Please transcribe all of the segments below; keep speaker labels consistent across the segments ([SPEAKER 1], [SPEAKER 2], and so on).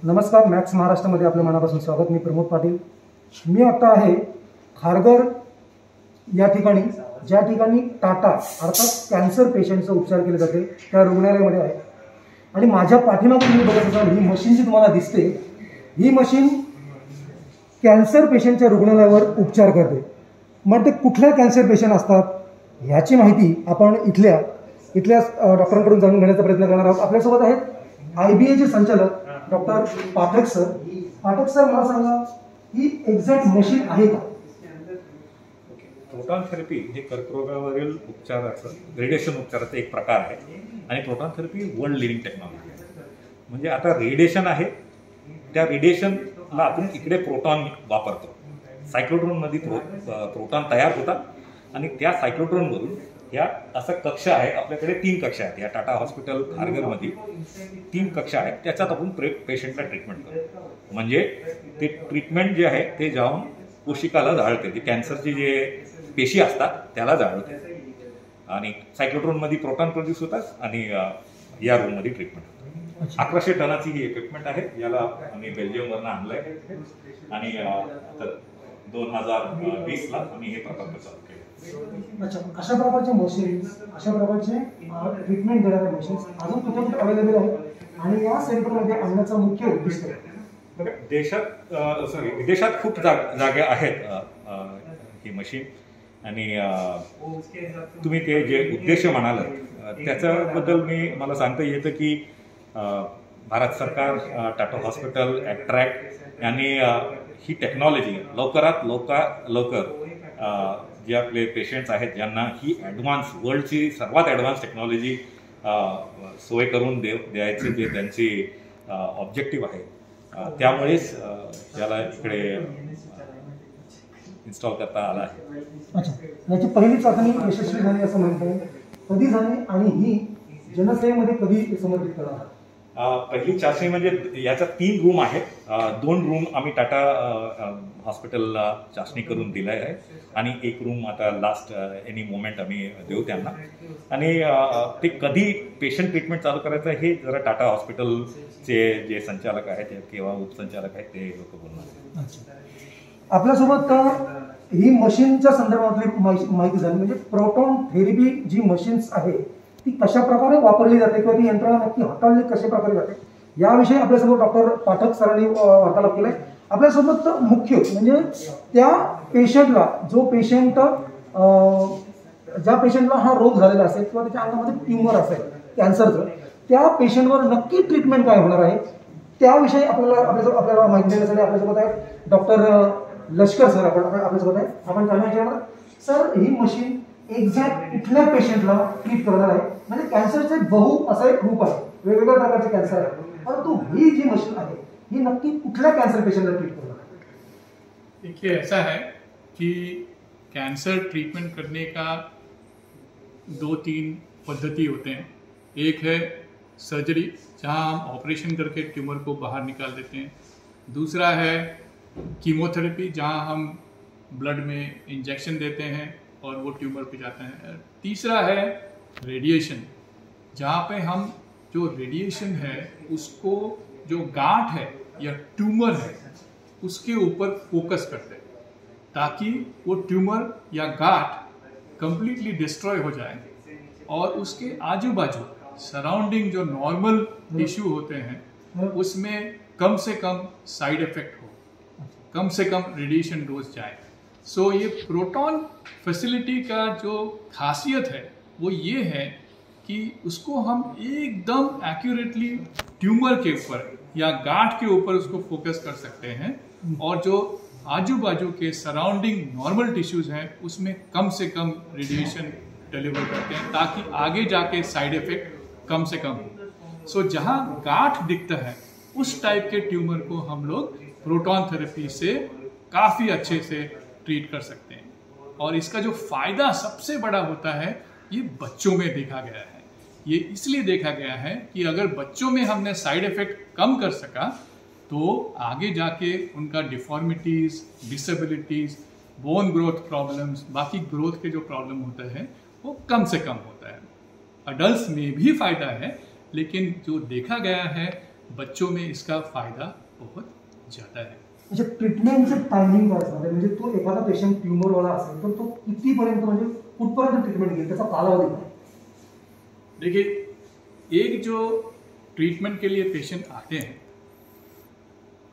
[SPEAKER 1] नमस्कार, मॅक्स महाराष्ट्रामध्ये आपलं मनापासून स्वागत. मी प्रमोद पाटील. मी आता आहे खारघर या ठिकाणी, ज्या ठिकाणी टाटा अर्थात कॅन्सर पेशंटचा उपचार केले जाते त्या रुग्णालयामध्ये आहे. आणि माझ्या पाठीमागे तुम्ही बघत असाल ही मशीन जी तुम्हाला दिसते, ही मशीन कॅन्सर पेशंटच्या रुग्णालयावर उपचार करते. मग ते कुठल्या कॅन्सर पेशंट असतात ह्याची माहिती आपण इथल्या डॉक्टरांकडून जाणून घेण्याचा प्रयत्न करणार आहोत. आपल्यासोबत आहेत IBAचे संचालक डॉक्टर पाठक सर. पाठक सर, मला सांगा ही एक्झॅक्ट मशीन आहे का?
[SPEAKER 2] प्रोटॉन थेरपी हे कर्करोगावरील उपचाराचं रेडिएशन उपचाराचा एक प्रकार आहे आणि proton therapy world living technology आहे. म्हणजे आता रेडिएशन आहे, त्या रेडिएशनला आपण इकडे प्रोटॉन वापरतो. सायक्लोट्रॉनमध्ये प्रोटॉन तयार होतात आणि त्या सायक्लोट्रॉनवरून या असा कक्ष आहे. आपल्याकडे 3 कक्ष आहेत या टाटा हॉस्पिटल खारघरमध्ये. 3 कक्ष आहेत, त्याच्यात आपण पेशंटला ट्रीटमेंट करतो. म्हणजे ते ट्रीटमेंट जे आहे ते जाऊन कोशिकाला जाळते, जे कॅन्सरचे जे पेशी असतात त्याला जाळते आणि सायक्लोट्रॉनमध्ये प्रोटॉन प्रोड्यूस होतात आणि या रूममध्ये ट्रीटमेंट होतं. 1100 टनाची ही इक्विपमेंट आहे. याला आम्ही बेल्जियमवरनं आणलंय आणि 2020ला आम्ही हे प्रकल्प चालू केले.
[SPEAKER 1] अच्छा, अशा प्रकारचे मशीन्स, अशा प्रकारचे ट्रीटमेंट देणारे मशीन्स अजून कुठे कुठे अवेलेबल आहेत आणि या सेंटरमध्ये आणण्याचा मुख्य उद्दिष्ट आहे?
[SPEAKER 2] विदेशात खूप जागे आहेत ही मशीन. आणि तुम्ही ते जे उद्देश म्हणाल त्याच्याबद्दल मला सांगता येतं की भारत सरकार, टाटा हॉस्पिटल, ॲट्रॅक्ट यांनी ही टेक्नॉलॉजी लवकरात लवकर जे आपले पेशंट्स आहेत ज्यांना ही ॲडव्हान्स वर्ल्डची सर्वात ॲडव्हान्स टेक्नॉलॉजी सोय करून द्यायची जे त्यांची ऑब्जेक्टिव्ह आहे, त्यामुळेच त्याला इकडे इन्स्टॉल करता आला आहे.
[SPEAKER 1] अच्छा, याची पहिली चाचणी यशस्वी झाली असं म्हणता येईल. कधी झाली आणि ही जनसेवेमध्ये कधी समर्पित करणार?
[SPEAKER 2] पहिली चाचणी म्हणजे याच्या 3 रूम आहेत. 2 रूम आम्ही टाटा हॉस्पिटलला चाचणी करून दिलं आहे आणि 1 रूम आता लास्ट एनी मोमेंट आम्ही देऊ त्यांना. आणि ते कधी पेशंट ट्रीटमेंट चालू करायचं हे जरा टाटा हॉस्पिटलचे जे संचालक आहेत किंवा उपसंचालक आहेत ते लोक बोलणार.
[SPEAKER 1] आपल्यासोबत ही मशीनच्या संदर्भातली माहिती झाली. म्हणजे प्रोटॉन थेरपी जी मशीन्स आहे ती कशा प्रकारे वापरली जाते किंवा ती यंत्रणा नक्की हाताळली कशा प्रकारे जाते याविषयी आपल्यासोबत डॉक्टर पाठक सरांनी वार्तालाप केलाय. आपल्यासोबत मुख्य म्हणजे त्या पेशंटला, जो पेशंट ज्या पेशंटला हा रोग झालेला असेल किंवा त्याच्या अंगामध्ये ट्युमर असेल कॅन्सरचं, त्या पेशंटवर नक्की ट्रीटमेंट काय होणार आहे त्याविषयी आपल्याला माहिती देण्यासाठी आपल्यासोबत आहेत डॉक्टर लष्कर सर. आपल्यासोबत आहे. आपण जाणून घेणार सर, ही मशीन एक्झॅक्ट कुठल्या पेशंटला ट्रीट करणार आहे? म्हणजे कॅन्सरचे असं एक रूप आहे, वेगवेगळ्या प्रकारचे कॅन्सर आहे, परंतु ही जी मशीन आहे ही नक्की कुठल्या कॅन्सर पेशंटला ट्रीट करणार आहे?
[SPEAKER 3] देखिए, ऐसा है कि कैंसर ट्रीटमेंट करने का 2-3 पद्धति होते हैं. एक है सर्जरी, जहां हम ऑपरेशन करके ट्यूमर को बाहर निकाल देते हैं. दूसरा है कीमोथेरेपी, जहां हम ब्लड में इंजेक्शन देते हैं और वो ट्यूमर पे जाता है. तीसरा है रेडिएशन, जहाँ पे हम जो रेडिएशन है उसको, जो गांठ है या ट्यूमर है उसके ऊपर फोकस करते हैं ताकि वो ट्यूमर या गांठ कंप्लीटली डिस्ट्रॉय हो जाए और उसके आजू बाजू सराउंडिंग जो नॉर्मल टिश्यू होते हैं उसमें कम से कम साइड इफेक्ट हो, कम से कम रेडिएशन डोज जाए. सो ये प्रोटॉन फैसिलिटी का जो खासियत है वो ये है कि उसको हम एकदम एक्यूरेटली ट्यूमर के ऊपर या गांठ के ऊपर उसको फोकस कर सकते हैं और जो आजू बाजू के सराउंडिंग नॉर्मल टिश्यूज हैं उसमें कम से कम रेडिएशन डिलीवर करते हैं ताकि आगे जाके साइड इफेक्ट कम से कम हो. सो जहाँ गांठ दिखता है उस टाइप के ट्यूमर को हम लोग प्रोटॉन थेरेपी से काफ़ी अच्छे से ट्रीट कर सकते हैं. और इसका जो फायदा सबसे बड़ा होता है ये बच्चों में देखा गया है. ये इसलिए देखा गया है कि अगर बच्चों में हमने साइड इफेक्ट कम कर सका तो आगे जाके उनका deformities, disabilities, bone growth problems, बाकी ग्रोथ के जो प्रॉब्लम होते हैं वो कम से कम होता है. अडल्ट में भी फायदा है, लेकिन जो देखा गया है बच्चों में इसका फ़ायदा बहुत ज़्यादा है।
[SPEAKER 1] म्हणजे ट्रीटमेंटचं टायमिंग काय असणार आहे, म्हणजे तो एखादा पेशंट ट्यूमरवाला असेल तर तो कितीपर्यंत म्हणजे कुठपर्यंत ट्रीटमेंट घेईल, त्याचा कालावधी काय?
[SPEAKER 3] देखिए, एक जो ट्रीटमेंट के लिए पेशेंट आते हैं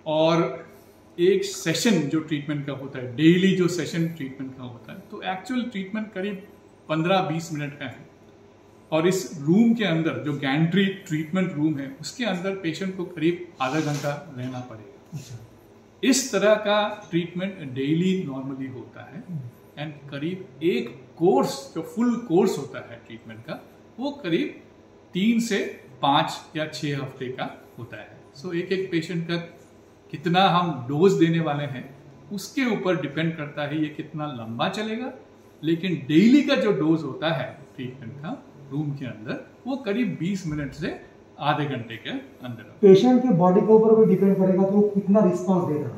[SPEAKER 3] और एक सेशन जो ट्रीटमेंट का होता है, डेली जो सेशन ट्रीटमेंट का होता है, तो एक्चुअल ट्रीटमेंट करीब 15-20 मिनट का है। और इस रूम के अंदर जो गैंट्री ट्रीटमेंट रूम है उसके अंदर पेशेंट को करीब आधा घंटा रहना पड़ेगा। इस तरह का ट्रीटमेंट डेली नॉर्मली होता है एंड करीब एक कोर्स जो फुल कोर्स होता है ट्रीटमेंट का वो करीब 3 से 5 या 6 हफ्ते का होता है। सो एक एक पेशेंट का कितना हम डोज देने वाले हैं उसके ऊपर डिपेंड करता है ये कितना लंबा चलेगा, लेकिन डेली का जो डोज होता है ट्रीटमेंट का रूम के अंदर वो करीब 20 मिनट से आधे घंटे के अंदर।
[SPEAKER 1] पेशेंट के बॉडी के ऊपर भी डिपेंड करेगा तो कितना रिस्पॉन्स देगा।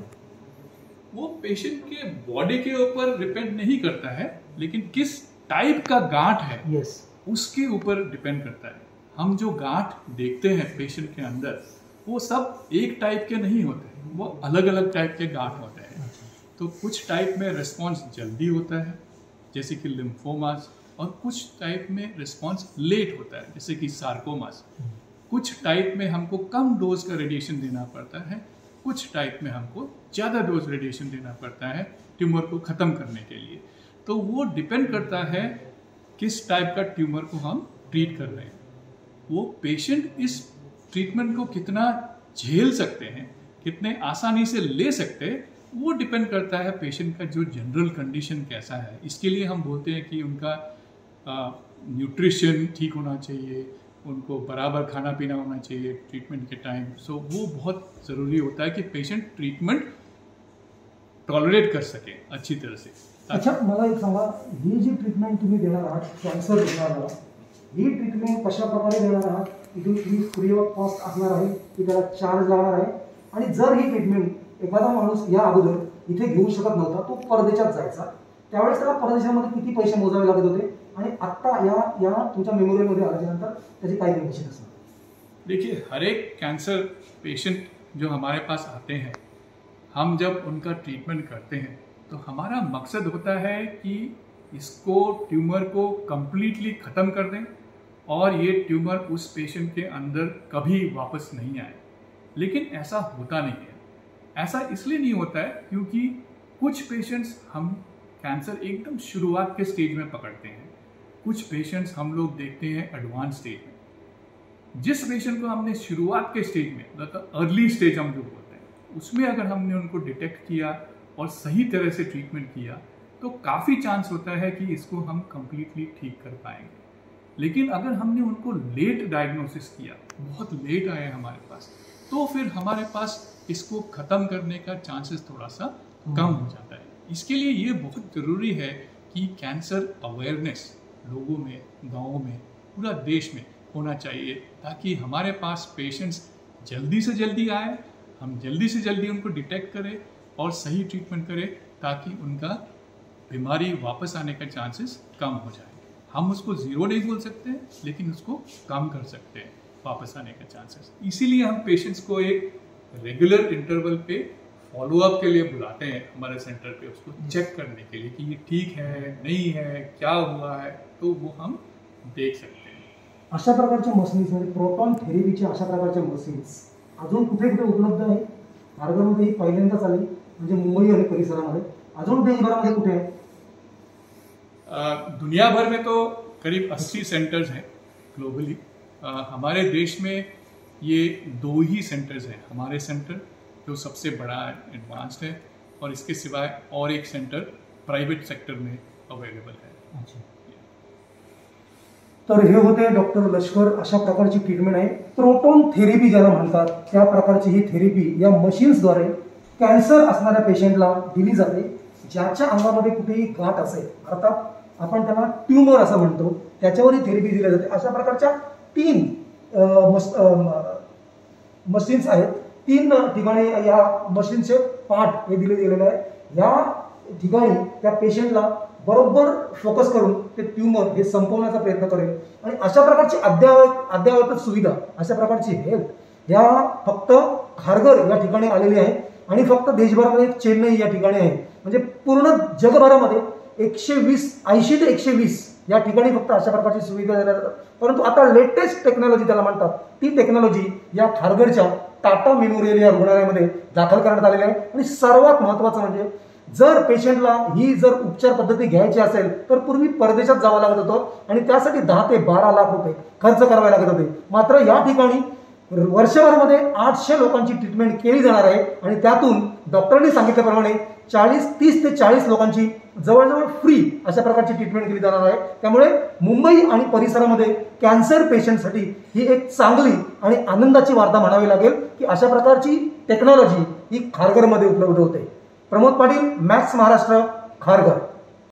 [SPEAKER 3] वो पेशेंट के बॉडी के ऊपर डिपेंड नहीं करता है, लेकिन किस टाइप का गांठ है
[SPEAKER 1] यस,
[SPEAKER 3] उसके ऊपर डिपेंड करता है। हम जो गांठ देखते हैं पेशेंट के अंदर वो सब एक टाइप के नहीं होते, वो अलग अलग टाइप के गांठ होते हैं। तो कुछ टाइप में रिस्पॉन्स जल्दी होता है जैसे कि लिम्फोमास, और कुछ टाइप में रिस्पॉन्स लेट होता है जैसे कि सार्कोमास। कुछ टाइप में हमको कम डोज का रेडिएशन देना पड़ता है, कुछ टाइप में हमको ज़्यादा डोज रेडिएशन देना पड़ता है ट्यूमर को ख़त्म करने के लिए। तो वो डिपेंड करता है किस टाइप का ट्यूमर को हम ट्रीट कर रहे हैं। वो पेशेंट इस ट्रीटमेंट को कितना झेल सकते हैं, कितने आसानी से ले सकते हैं, वो डिपेंड करता है पेशेंट का जो जनरल कंडीशन कैसा है। इसके लिए हम बोलते हैं कि उनका न्यूट्रिशन ठीक होना चाहिए, उनको बराबर खाना पीना होना चाहिए ट्रीटमेंट के टाइम। सो वो बहुत ज़रूरी होता है कि पेशेंट ट्रीटमेंट टॉलरेट कर सके अच्छी तरह से।
[SPEAKER 1] अच्छा, मला एक सांगा, ही जी ट्रीटमेंट तुम्ही देणार आहात, कॅन्सर देणार आहात, ही ट्रीटमेंट कशा प्रकारे देणार आहात? ही फ्री ऑफ कॉस्ट असणार आहे की त्याला चार्ज लागणार आहे? आणि जर ही ट्रीटमेंट एखादा माणूस या अगोदर इथे घेऊ शकत नव्हता, तो परदेशात जायचा, त्यावेळेस त्याला परदेशामध्ये किती पैसे मोजावे लागत होते आणि आता या तुमच्या मेमोरियलमध्ये आल्यानंतर त्याची काय कंडिशन असणार?
[SPEAKER 3] देखिए, हर एक कैंसर पेशेंट जो हमारे पास आते हैं, हम जब उनका ट्रीटमेंट करते हैं तो हमारा मकसद होता है कि इसको ट्यूमर को कम्प्लीटली ख़त्म कर दें और ये ट्यूमर उस पेशेंट के अंदर कभी वापस नहीं आए। लेकिन ऐसा होता नहीं है। ऐसा इसलिए नहीं होता है क्योंकि कुछ पेशेंट्स हम कैंसर एकदम शुरुआत के स्टेज में पकड़ते हैं, कुछ पेशेंट्स हम लोग देखते हैं एडवांस स्टेज में। जिस पेशेंट को हमने शुरुआत के स्टेज में, मतलब अर्ली स्टेज हम जो बोलते हैं, उसमें अगर हमने उनको डिटेक्ट किया और सही तरह से ट्रीटमेंट किया तो काफ़ी चांस होता है कि इसको हम कम्प्लीटली ठीक कर पाएंगे। लेकिन अगर हमने उनको लेट डायग्नोसिस किया, बहुत लेट आए हमारे पास, तो फिर हमारे पास इसको ख़त्म करने का चांसेस थोड़ा सा कम हो जाता है। इसके लिए ये बहुत ज़रूरी है कि कैंसर अवेयरनेस लोगों में, गाँव में, पूरा देश में होना चाहिए, ताकि हमारे पास पेशेंट्स जल्दी से जल्दी आए, हम जल्दी से जल्दी उनको डिटेक्ट करें और सही ट्रीटमेंट करें, ताकि उनका बीमारी वापस आने का चांसेस कम हो जाए। हम उसको ज़ीरो नहीं बोल सकते, लेकिन उसको कम कर सकते हैं वापस आने का चांसेस। इसीलिए हम पेशेंट्स को एक रेगुलर इंटरवल पे फॉलोअप के लिए बुलाते हैं हमारे सेंटर पे, उसको चेक करने के लिए कि ये ठीक है, नहीं है, क्या हुआ है, तो वो हम देख सकते हैं।
[SPEAKER 1] अशा प्रकारच्या मशीन्स म्हणजे प्रोटॉन थेरपीच्या अशा प्रकारच्या मशीन्स अजून कुठे कुठे उपलब्ध आहे? भारतामध्ये ही पहिल्यांदाच आली, म्हणजे मुंबई आणि परिसरामध्ये। अजून देशभरामध्ये कुठे आहे?
[SPEAKER 3] दुनिया भर में तो करीब 80 सेंटर्स हैं ग्लोबली। हमारे देश में ये 2 ही सेंटर्स हैं। हमारे सेंटर जो सबसे बड़ा एडवांस्ड है, और इसके सिवाय और एक सेंटर प्राइवेट सेक्टर में अवेलेबल है।
[SPEAKER 1] अच्छा, तर हे होते डॉक्टर लष्कर। अशा प्रकारची ट्रीटमेंट आहे, प्रोटॉन थेरपी ज्याला म्हणतात, त्या प्रकारची ही थेरपी या मशीन्सद्वारे कॅन्सर असणाऱ्या पेशंटला दिली जाते, ज्याच्या अंगामध्ये कुठेही गाठ असेल, अर्थात आपण त्याला ट्यूमर असं म्हणतो, त्याच्यावर ही थेरपी दिली जाते। अशा प्रकारच्या 3 मशीन्स आहेत, 3 ठिकाणी या मशीनचे पार्ट हे दिले गेलेले आहे। या ठिकाणी त्या पेशंटला बरोबर फोकस करून ते ट्यूमर हे संपवण्याचा प्रयत्न करेल, आणि अशा प्रकारची अद्ययावत सुविधा, अशा प्रकारची हेल्थ ह्या फक्त खारघर या ठिकाणी आलेली आहे आणि फक्त देशभरामध्ये चेन्नई या ठिकाणी आहे. म्हणजे पूर्ण जगभरामध्ये 80 ते 120 या ठिकाणी फक्त अशा प्रकारची सुविधा दिल्या जातात. परंतु आता लेटेस्ट टेक्नॉलॉजी त्याला म्हणतात, ती टेक्नॉलॉजी या खारघरच्या टाटा मेमोरियल या रुग्णालयामध्ये दाखल करण्यात आलेली आहे. आणि सर्वात महत्त्वाचं म्हणजे जर पेशंटला ही जर उपचार पद्धती घ्यायची असेल तर पूर्वी परदेशात जावं लागत होतं आणि त्यासाठी 10 ते 12 लाख रुपये खर्च करावे लागत होते. मात्र या ठिकाणी वर्षभरामध्ये 800 लोकांची ट्रीटमेंट केली जाणार आहे आणि त्यातून डॉक्टरांनी सांगितल्याप्रमाणे 30 ते 40 लोकांची जवळजवळ फ्री अशा प्रकारची ट्रीटमेंट केली जाणार आहे. त्यामुळे मुंबई आणि परिसरामध्ये कॅन्सर पेशंटसाठी ही एक चांगली आणि आनंदाची वार्ता म्हणावी लागेल की अशा प्रकारची टेक्नॉलॉजी ही खारघरमध्ये उपलब्ध होते. प्रमोद पाटील, मॅक्स महाराष्ट्र, खारघर.